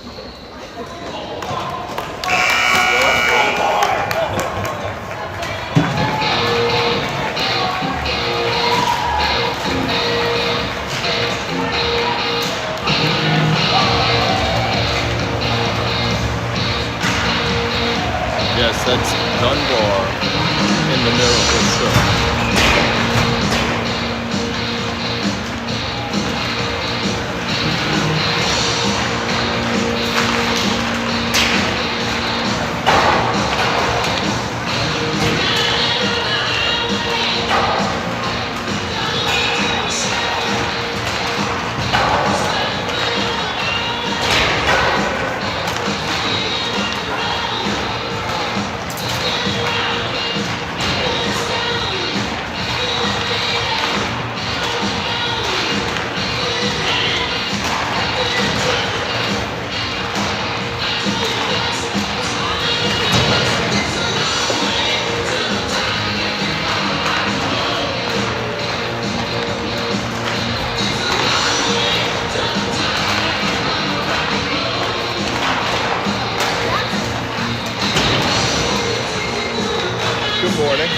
Yes, that's Dunbar in the middle for sure. Good morning.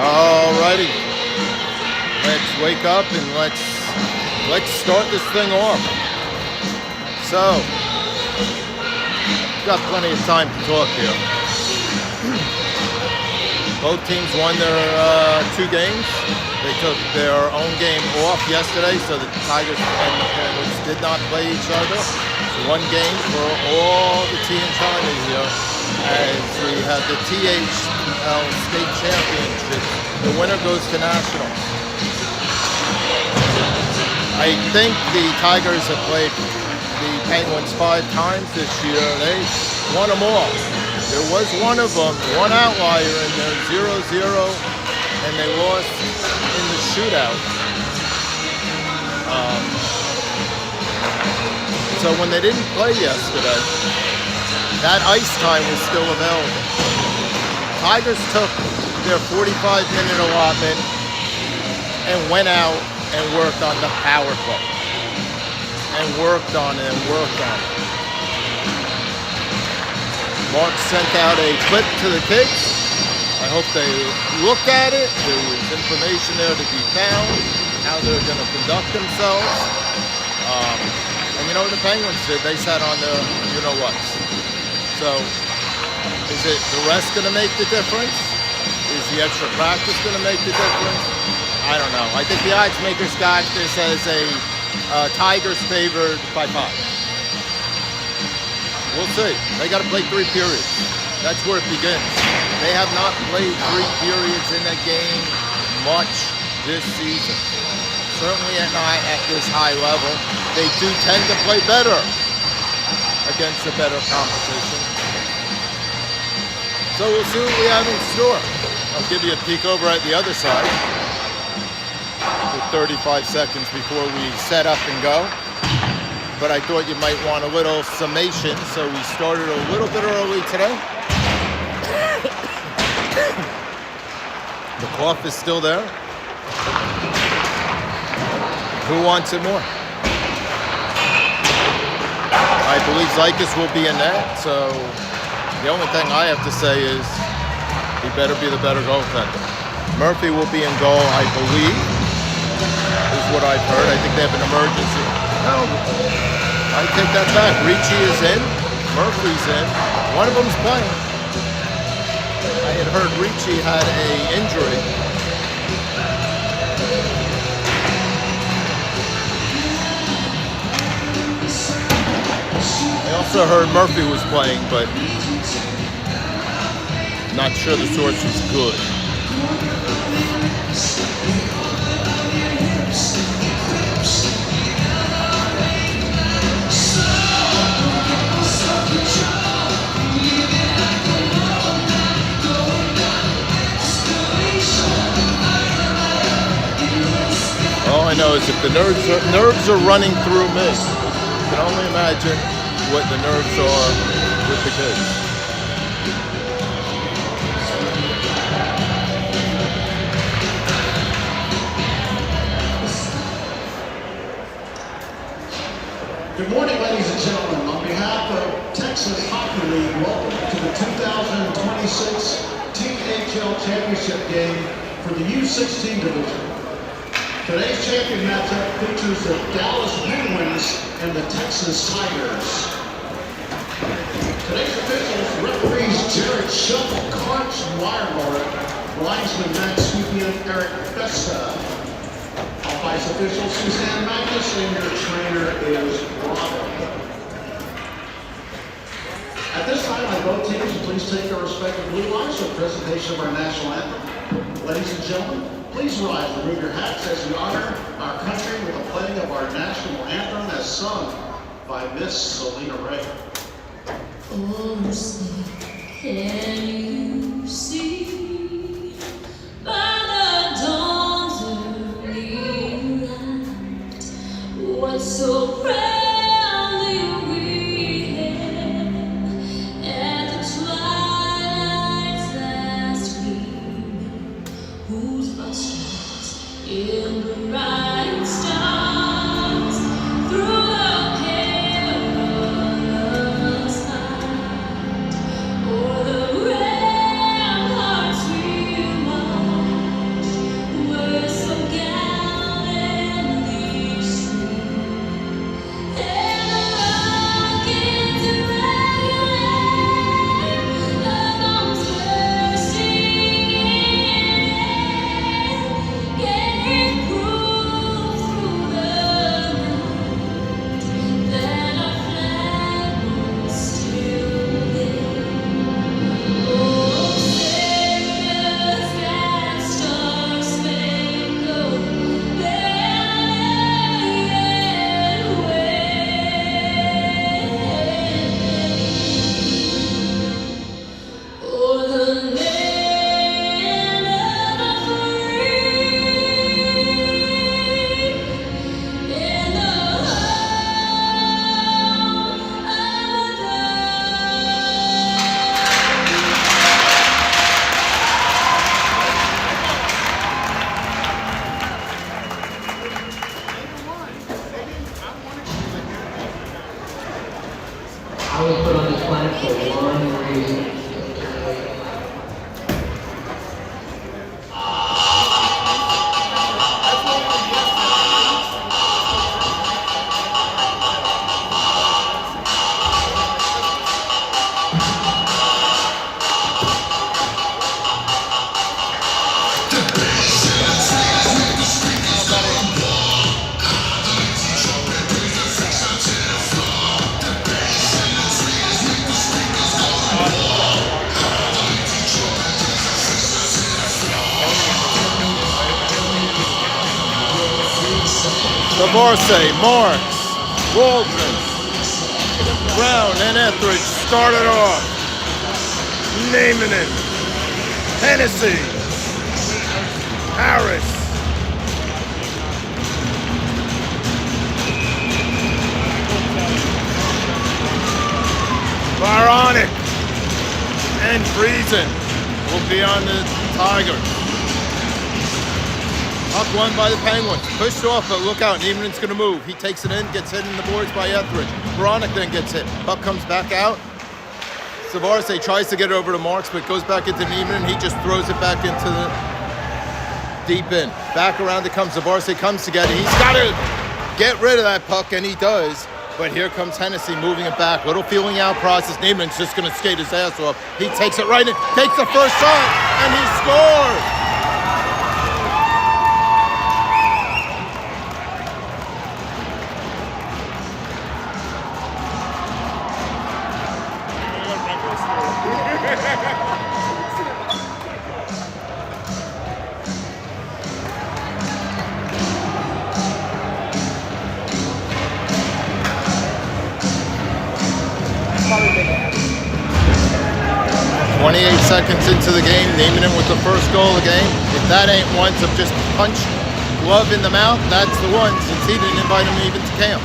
Alrighty, let's wake up and let's start this thing off. So, got plenty of time to talk here. Both teams won their 2 games. They took their own game off yesterday, so the Tigers and the Penguins did not play each other. So 1 game for all the THL here, as we have the THL State Championship. The winner goes to Nationals. I think the Tigers have played the Penguins 5 times this year. They won them all. There was one of them, one outlier in there, 0-0, and they lost in the shootout. So when they didn't play yesterday, that ice time was still available. Tigers took their 45-minute allotment and went out and worked on the power play. And worked on it. Mark sent out a clip to the kids. I hope they looked at it. There was information there to be found, how they're going to conduct themselves. And you know what the Penguins did? They sat on the you-know-whats. So, is it the rest going to make the difference? Is the extra practice going to make the difference? I don't know. I think the odds makers got this as a Tigers favored by 5. We'll see. They got to play 3 periods. That's where it begins. They have not played 3 periods in a game much this season. Certainly not at this high level. They do tend to play better against a better competition. So we'll see what we have in store. I'll give you a peek over at the other side with 35 seconds before we set up and go. but I thought you might want a little summation, so we started a little bit early today. The cough is still there. Who wants it more? I believe Zykas will be in net, so the only thing I have to say is he better be the better goaltender. Murphy will be in goal, I believe, is what I've heard. I think they have an emergency. No, I take that back. Ricci is in, Murphy's in. One of them's playing. I had heard Ricci had an injury. I also heard Murphy was playing, but not sure the source was good. All I know is if the nerves are running through me, I can only imagine what the nerves are with the kids. Good morning, ladies and gentlemen. On behalf of Texas Hockey League, welcome to the 2026 THL Championship game for the U16 division. Today's champion matchup features the Dallas Penguins and the Texas Tigers. Today's officials, referees Jared Shuffle, Karch Weyerlord, linesman Max Sweepian, Eric Festa. All ice officials, Suzanne Magnus, and your trainer is Robin. At this time, I vote teams, please take your respective blue lines for the presentation of our national anthem. Ladies and gentlemen, please rise and remove your hats as we honor our country with the playing of our national anthem as sung by Miss Selena Ray. Oh, say, can you see by the dawn's early light what so proudly we hailed at the twilight's last gleaming, whose lustrous in the bright stars through the careless night, o'er the ramparts we marched, were so gallantly streamed, and the rockets irregular, the bombs bursting in, gave proof through the night that our flag was still there. Oh, sailors, that star-spangled banner yet waved o'er the land of the free and the home of the I was put on this planet for one reason. Divorcee, Marks, Waldron, Brown, and Etheridge started off. Naming it. Hennessy, Harris, Bronick and Friesen will be on the Tigers. Puck won by the Penguins. Pushed off, but look out. Niemann's going to move. He takes it in, gets hit in the boards by Etheridge. Bronick then gets hit. Puck comes back out. Savarse tries to get it over to Marks, but goes back into Niemann, and he just throws it back into the deep end. Back around it comes Savarse, comes to get it. He's got to get rid of that puck, and he does. But here comes Hennessy moving it back. Little feeling out process. Niemann's just going to skate his ass off. He takes it right in, takes the first shot, and he scores! Seconds into the game, Niemann with the first goal of the game. If that ain't one to just punch Glove in the mouth, that's the one, since he didn't invite him even to camp.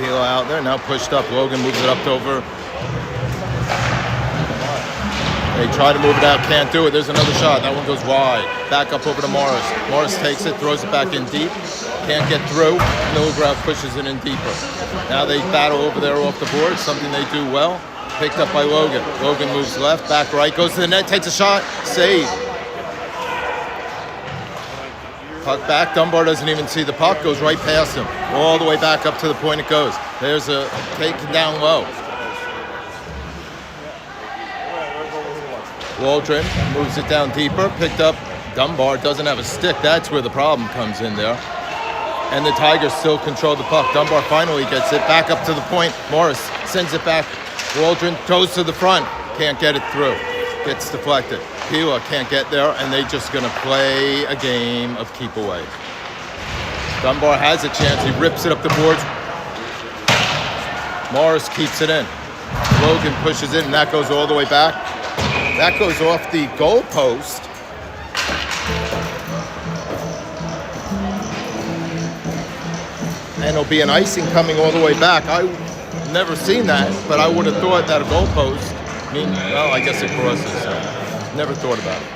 Peel out there, now pushed up. Logan moves it up over. They try to move it out, can't do it. There's another shot. That one goes wide. Back up over to Morris. Morris takes it, throws it back in deep. Can't get through. Milgraf pushes it in deeper. Now they battle over there off the board, something they do well. Picked up by Logan. Logan moves left, back right, goes to the net, takes a shot, save. Puck back, Dunbar doesn't even see the puck, goes right past him. All the way back up to the point it goes. There's a taken down low. Waldron moves it down deeper, picked up. Dunbar doesn't have a stick, that's where the problem comes in there. And the Tigers still control the puck. Dunbar finally gets it back up to the point. Morris sends it back. Waldron goes to the front. Can't get it through. Gets deflected. Pila can't get there, and they're just going to play a game of keep away. Dunbar has a chance. He rips it up the boards. Morris keeps it in. Logan pushes it, and that goes all the way back. That goes off the goal post. And it'll be an icing coming all the way back. I've never seen that, but I would have thought that a goal post, well, I guess it crosses. Never thought about it.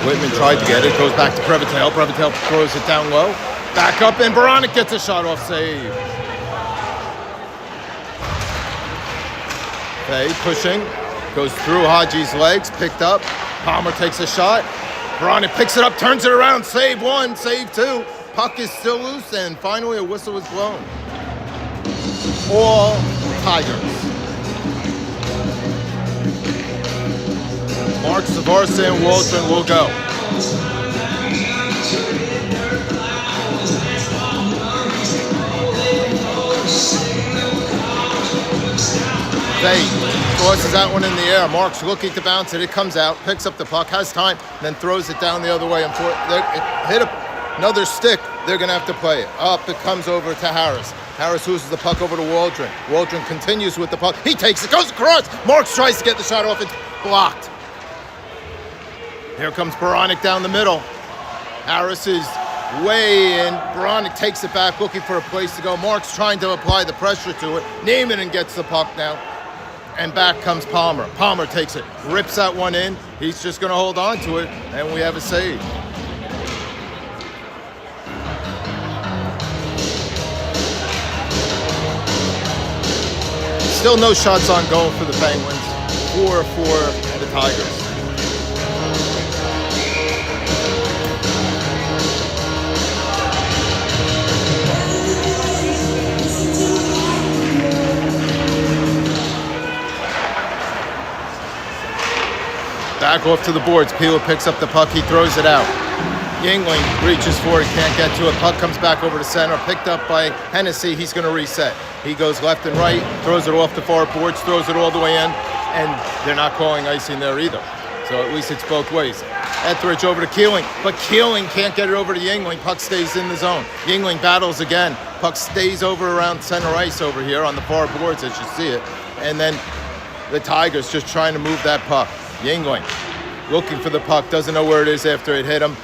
Whitman tried to get it, goes back to Prevotale. Prevotale throws it down low. Back up, and Baronic gets a shot off save. Okay, pushing. Goes through Haji's legs, picked up. Palmer takes a shot. Baronic picks it up, turns it around. Save one, save two. Puck is still loose, and finally a whistle was blown. All Tigers. Mark Savarse and Waldron will go. They tosses that one in the air. Mark's looking to bounce it. It comes out, picks up the puck, has time, then throws it down the other way. And hit another stick. They're going to have to play it. Up, it comes over to Harris. Harris loses the puck over to Waldron. Waldron continues with the puck. He takes it, goes across. Marks tries to get the shot off. It's blocked. Here comes Baronic down the middle. Harris is way in. Baronic takes it back, looking for a place to go. Marks trying to apply the pressure to it. Nieminen gets the puck now. And back comes Palmer. Palmer takes it, rips that one in. He's just going to hold on to it, and we have a save. Still no shots on goal for the Penguins, 4 for the Tigers. Back off to the boards. Pila picks up the puck. He throws it out. Yingling reaches for it. Can't get to it. Puck comes back over to center. Picked up by Hennessy. He's going to reset. He goes left and right. Throws it off the far boards. Throws it all the way in. And they're not calling icing there either. So at least it's both ways. Etheridge over to Keeling. But Keeling can't get it over to Yingling. Puck stays in the zone. Yingling battles again. Puck stays over around center ice over here on the far boards as you see it. And then the Tigers just trying to move that puck. Yingling looking for the puck, doesn't know where it is after it hit him.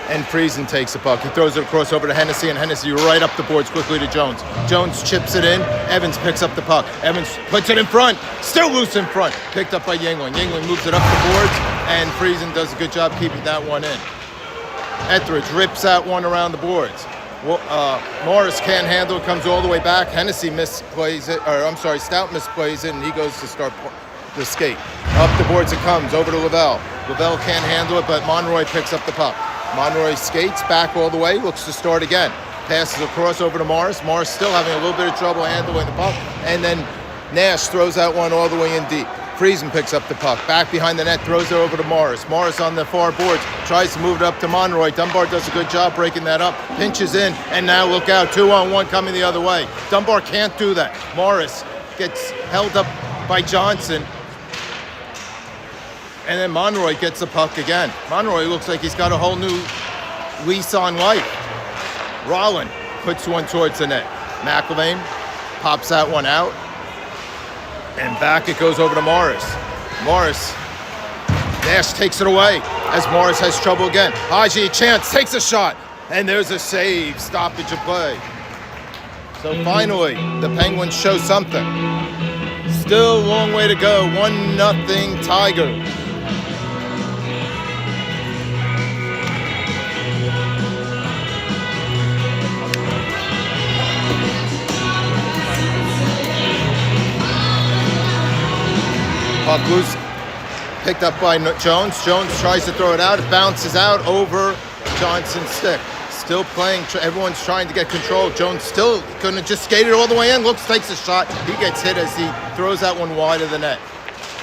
And Friesen takes the puck. He throws it across over to Hennessy, and Hennessy right up the boards quickly to Jones. Jones chips it in. Evans picks up the puck. Evans puts it in front. Still loose in front. Picked up by Yingling. Yingling moves it up the boards, and Friesen does a good job keeping that one in. Etheridge rips that one around the boards. Morris can't handle it, comes all the way back. Hennessy misplays it, Stout misplays it, and he goes to start the skate. Up the boards it comes, over to Lavelle. Lavelle can't handle it, but Monroy picks up the puck. Monroy skates back all the way, looks to start again. Passes across over to Morris. Morris still having a little bit of trouble handling the puck. And then Nash throws that one all the way in deep. Friesen picks up the puck. Back behind the net, throws it over to Morris. Morris on the far boards, tries to move it up to Monroy. Dunbar does a good job breaking that up. Pinches in, and now look out, 2-on-1 coming the other way. Dunbar can't do that. Morris gets held up by Johnson. And then Monroy gets the puck again. Monroy looks like he's got a whole new lease on life. Rollin puts one towards the net. McElvain pops that one out. And back it goes over to Morris. Nash takes it away as Morris has trouble again. Haji, a chance, takes a shot. And there's a save, stoppage of play. So finally, the Penguins show something. Still a long way to go, 1-0 Tigers. Puck loose, picked up by Jones. Jones tries to throw it out. It bounces out over Johnson's stick. Still playing. Everyone's trying to get control. Jones still going to just skate it all the way in. Takes a shot. He gets hit as he throws that one wide of the net.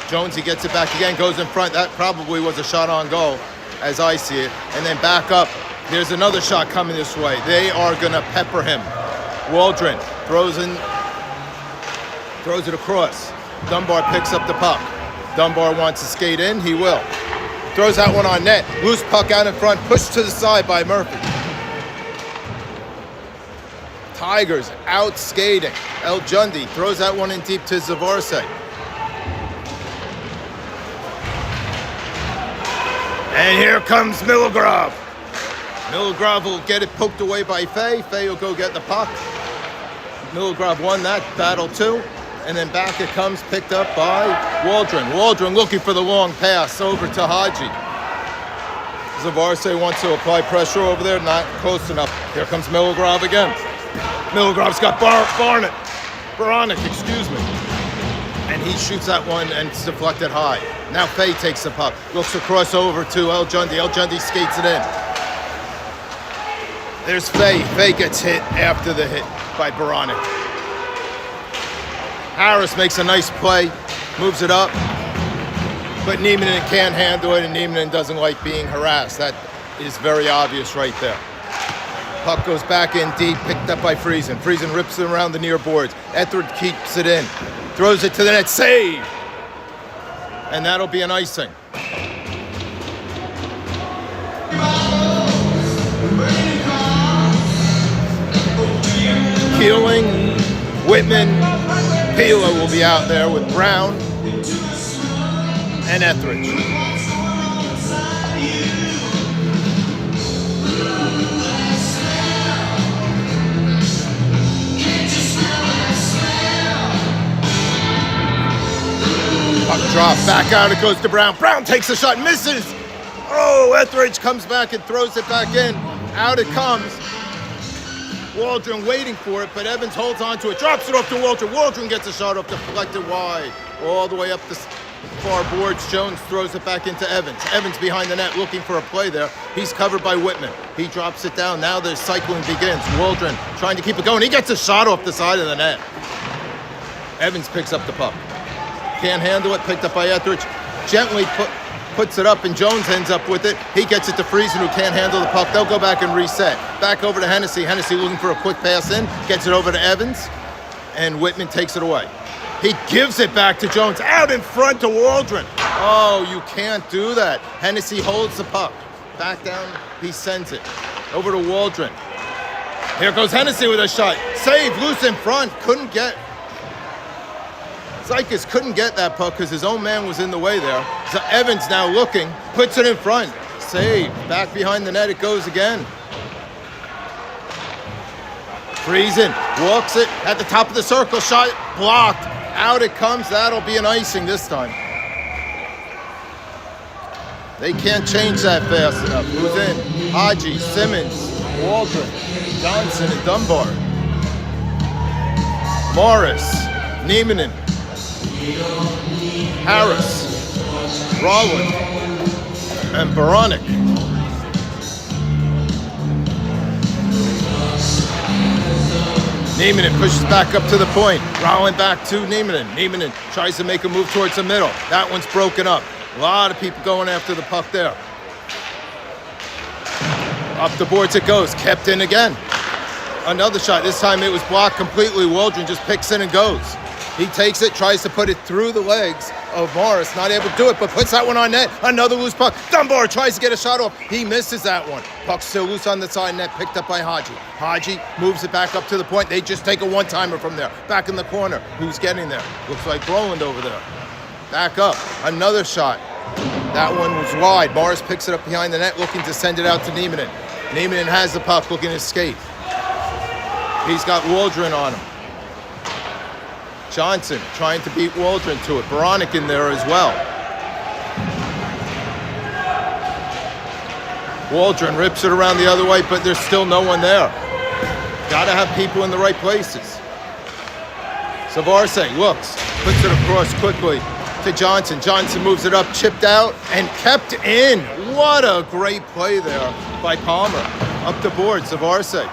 Jones, he gets it back again, goes in front. That probably was a shot on goal, as I see it. And then back up. There's another shot coming this way. They are going to pepper him. Waldron throws it across. Dunbar picks up the puck. Dunbar wants to skate in, he will. Throws that one on net. Loose puck out in front, pushed to the side by Murphy. Tigers out skating. El Jundi throws that one in deep to Zavarse. And here comes Milogrov. Milogrov will get it poked away by Fay. Fay will go get the puck. Milogrov won that battle too. And then back it comes, picked up by Waldron. Waldron looking for the long pass over to Haji. Zavarse wants to apply pressure over there, not close enough. Here comes Milogrov again. Milogrov's got Baronic, and he shoots that one and it's deflected high. Now Fay takes the puck, looks across over to El Jundi. El Jundi skates it in. There's Fay. Fay gets hit after the hit by Baronic. Harris makes a nice play, moves it up, but Niemanen can't handle it, and Niemanen doesn't like being harassed. That is very obvious right there. Puck goes back in deep, picked up by Friesen. Friesen rips it around the near boards. Etheridge keeps it in, throws it to the net, save! And that'll be an icing. Keeling, Whitman, Pila will be out there with Brown and Etheridge. Puck drop, back out it goes to Brown. Brown takes a shot, misses. Oh, Etheridge comes back and throws it back in. Out it comes. Waldron waiting for it, but Evans holds on to it, drops it off to Waldron. Waldron gets a shot off, deflected wide, all the way up the far boards. Jones throws it back into Evans. Evans behind the net looking for a play there. He's covered by Whitman. He drops it down. Now the cycling begins. Waldron trying to keep it going. He gets a shot off the side of the net. Evans picks up the puck. Can't handle it, picked up by Etheridge. Gently puts it up, and Jones ends up with it. He gets it to Friesen, who can't handle the puck. They'll go back and reset. Back over to Hennessy. Hennessy looking for a quick pass in. Gets it over to Evans, and Whitman takes it away. He gives it back to Jones. Out in front to Waldron. Oh, you can't do that. Hennessy holds the puck. Back down, he sends it. Over to Waldron. Here goes Hennessy with a shot. Save, loose in front. Couldn't get Zykis couldn't get that puck because his own man was in the way there. So Evans now looking, puts it in front. Save. Back behind the net it goes again. Friesen walks it at the top of the circle. Shot blocked. Out it comes. That'll be an icing this time. They can't change that fast enough. Who's in? Haji, Simmons, Waldron, Johnson, and Dunbar. Morris, Niemanen, Harris, Rollin, and Baranik. Niemanen pushes back up to the point. Rollin back to Niemanen. Niemanen tries to make a move towards the middle. That one's broken up. A lot of people going after the puck there. Up the boards it goes. Kept in again. Another shot. This time it was blocked completely. Waldron just picks it and goes. He takes it, tries to put it through the legs of Morris. Not able to do it, but puts that one on net. Another loose puck. Dunbar tries to get a shot off. He misses that one. Puck still loose on the side net, picked up by Haji. Haji moves it back up to the point. They just take a one-timer from there. Back in the corner. Who's getting there? Looks like Roland over there. Back up. Another shot. That one was wide. Morris picks it up behind the net, looking to send it out to Niemanen. Niemanen has the puck, looking to skate. He's got Waldron on him. Johnson trying to beat Waldron to it. Baranik in there as well. Waldron rips it around the other way, but there's still no one there. Got to have people in the right places. Zavarse looks, puts it across quickly to Johnson. Johnson moves it up, chipped out, and kept in. What a great play there by Palmer. Up the board, Zavarse.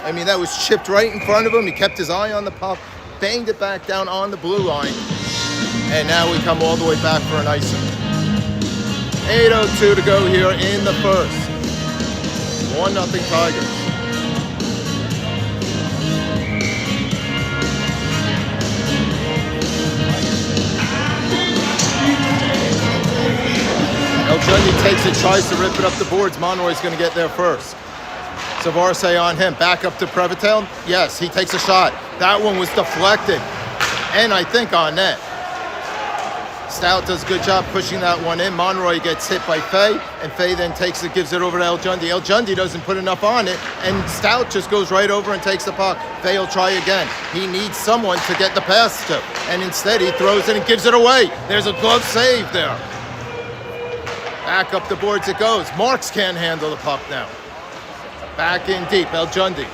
I mean, that was chipped right in front of him. He kept his eye on the puck, banged it back down on the blue line, and now we come all the way back for an icing. 8:02 to go here in the first. 1-0 Tigers. Eljundi takes it, tries to rip it up the boards. Monroy's going to get there first. Zavarse on him. Back up to Prevotel. Yes, he takes a shot. That one was deflected. And I think on net. Stout does a good job pushing that one in. Monroy gets hit by Fay, and Fay then takes it, gives it over to Eljundi. Eljundi doesn't put enough on it, and Stout just goes right over and takes the puck. Fay will try again. He needs someone to get the pass to, and instead he throws it and gives it away. There's a glove save there. Back up the boards it goes. Marks can't handle the puck now. Back in deep. Eljundi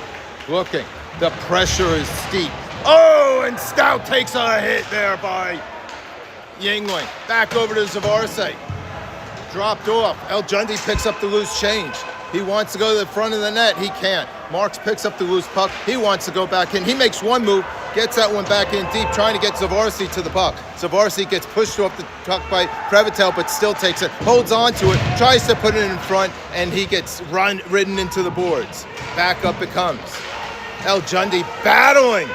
looking. The pressure is steep. Oh, and Stout takes a hit there by Yingling. Back over to Zavarse. Dropped off. Eljundi picks up the loose change. He wants to go to the front of the net. He can't. Marks picks up the loose puck. He wants to go back in. He makes one move, gets that one back in deep, trying to get Zavarse to the puck. Zavarse gets pushed off the puck by Prevotel, but still takes it, holds on to it, tries to put it in front, and he gets ridden into the boards. Back up it comes. Eljundi battling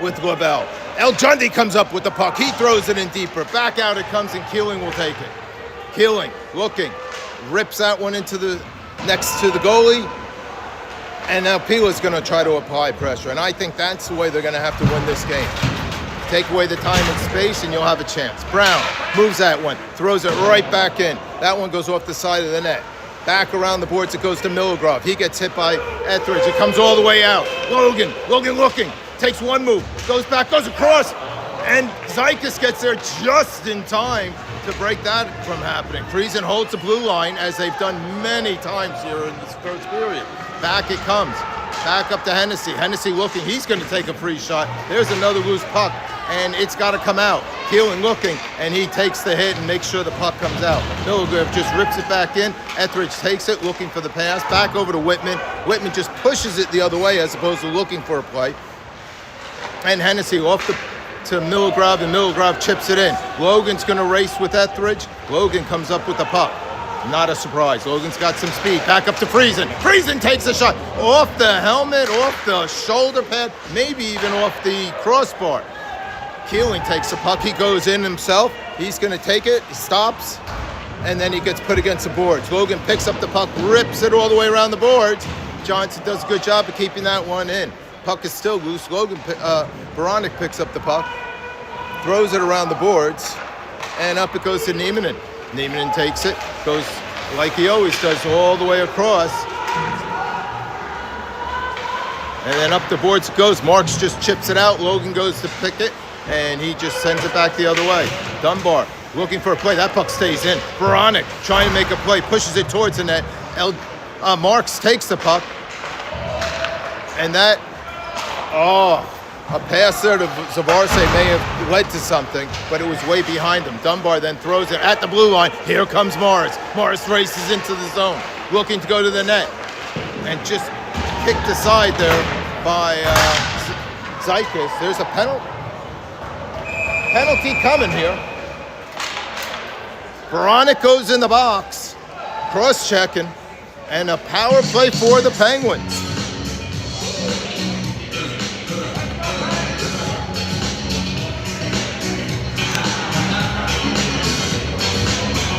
with Lavelle. Eljundi comes up with the puck. He throws it in deeper. Back out it comes, and Keeling will take it. Keeling looking, rips that one into the next to the goalie, and now Pila's going to try to apply pressure, and I think that's the way they're going to have to win this game. Take away the time and space, and you'll have a chance. Brown moves that one, throws it right back in. That one goes off the side of the net. Back around the boards, it goes to Milogrove. He gets hit by Etheridge. It comes all the way out. Logan looking, takes one move, goes back, goes across, and Zykis gets there just in time to break that from happening. Friesen holds the blue line, as they've done many times here in this first period. Back it comes. Back up to Hennessy. Hennessy looking. He's going to take a free shot. There's another loose puck, and it's got to come out. Keeling looking, and he takes the hit and makes sure the puck comes out. Milograve just rips it back in. Etheridge takes it, looking for the pass. Back over to Whitman. Whitman just pushes it the other way as opposed to looking for a play. And Hennessy off to Milograve, and Milograve chips it in. Logan's going to race with Etheridge. Logan comes up with the puck. Not a surprise. Logan's got some speed. Back up to Friesen. Friesen takes a shot off the helmet, off the shoulder pad, maybe even off the crossbar. Keeling takes the puck. He goes in himself. He's going to take it. He stops, and then he gets put against the boards. Logan picks up the puck, rips it all the way around the boards. Johnson does a good job of keeping that one in. Puck is still loose. Beranek picks up the puck, throws it around the boards, and up it goes to Nieminen. Nieminen takes it, goes like he always does, all the way across. And then up the boards it goes. Marks just chips it out. Logan goes to pick it, and he just sends it back the other way. Dunbar looking for a play. That puck stays in. Beranek trying to make a play, pushes it towards the net. Marks takes the puck. And that, a pass there to Zavarse may have led to something, but it was way behind him. Dunbar then throws it at the blue line. Here comes Morris. Morris races into the zone, looking to go to the net. And just kicked aside there by Zeikis. There's a penalty coming here. Beranek goes in the box, cross-checking, and a power play for the Penguins.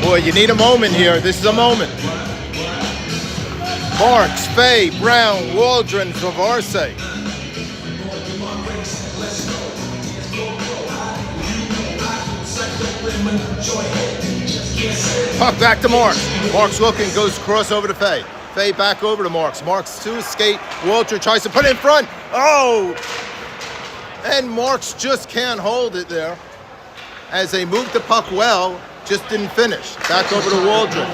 Boy, you need a moment here. This is a moment. Marks, Fay, Brown, Waldron, Zavarse. Puck back to Marks. Marks looking, goes cross over to Fay. Fay back over to Marks. Marks to his skate. Waldron tries to put it in front. Oh! And Marks just can't hold it there. As they move the puck well, just didn't finish. Back over to Waldron.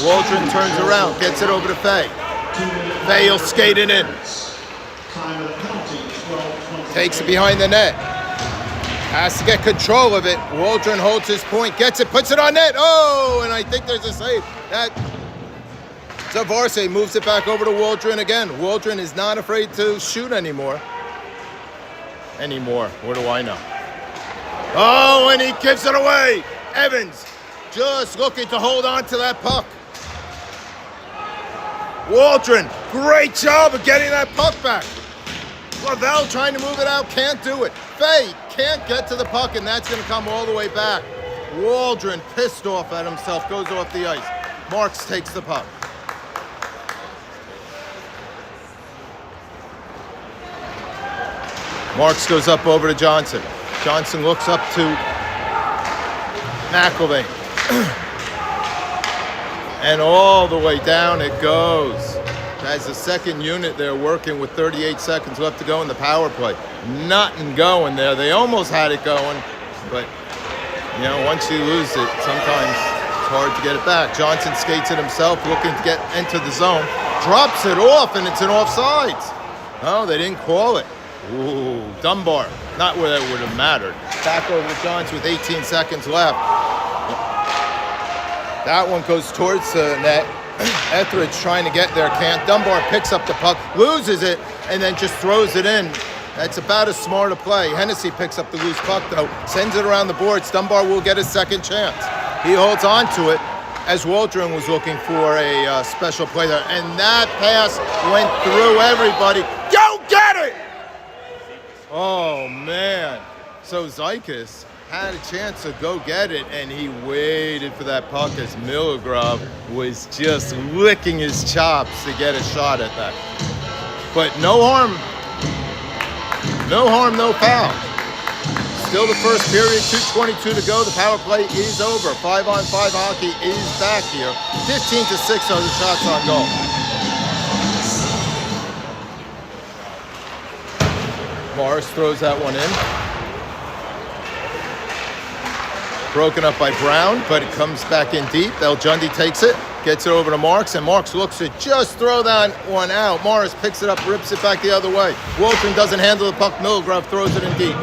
Waldron turns around, gets it over to Fay. Fay will skate it in. Takes it behind the net. Has to get control of it. Waldron holds his point, gets it, puts it on net. Oh, and I think there's a save. That Zavarse moves it back over to Waldron again. Waldron is not afraid to shoot anymore. What do I know? Oh, and he gives it away. Evans just looking to hold on to that puck. Waldron, great job of getting that puck back. Lavelle trying to move it out, can't do it. Fay can't get to the puck, and that's going to come all the way back. Waldron, pissed off at himself, goes off the ice. Marks takes the puck. Marks goes up over to Johnson. Johnson looks up to McElvain. And all the way down it goes. As the second unit there working with 38 seconds left to go in the power play. Nothing going there. They almost had it going, but you know, once you lose it, sometimes it's hard to get it back. Johnson skates it himself, looking to get into the zone. Drops it off, and it's an offsides. Oh, they didn't call it. Ooh, Dunbar. Not where that would have mattered. Back over to Johns with 18 seconds left. That one goes towards the net. Etheridge trying to get there, can't. Dunbar picks up the puck, loses it, and then just throws it in. That's about as smart a play. Hennessy picks up the loose puck, though, sends it around the boards. Dunbar will get a second chance. He holds on to it as Waldron was looking for a special play there. And that pass went through everybody. Go get it! Oh, man. So Zeikis had a chance to go get it, and he waited for that puck as Milogrov was just licking his chops to get a shot at that. But no harm, no foul. Still the first period, 2:22 to go. The power play is over. 5-on-5 hockey is back here. 15-6 are the shots on goal. Morris throws that one in. Broken up by Brown, but it comes back in deep. El Jundi takes it, gets it over to Marks, and Marks looks to just throw that one out. Morris picks it up, rips it back the other way. Waldron doesn't handle the puck. Milogrov throws it in deep.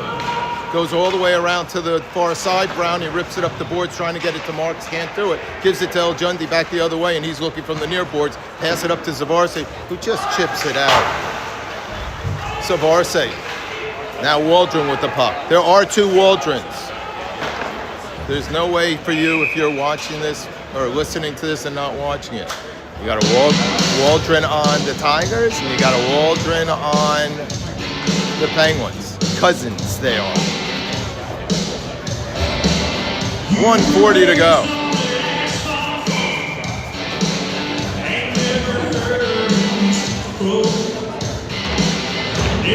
Goes all the way around to the far side. Brown, he rips it up the boards, trying to get it to Marks. Can't do it. Gives it to El Jundi back the other way, and he's looking from the near boards. Pass it up to Zavarse, who just chips it out. Zavarse. Now Waldron with the puck. There are two Waldrons. There's no way for you, if you're watching this or listening to this and not watching it. You got a Waldron on the Tigers, and you got a Waldron on the Penguins. Cousins they are. 1:40 to go.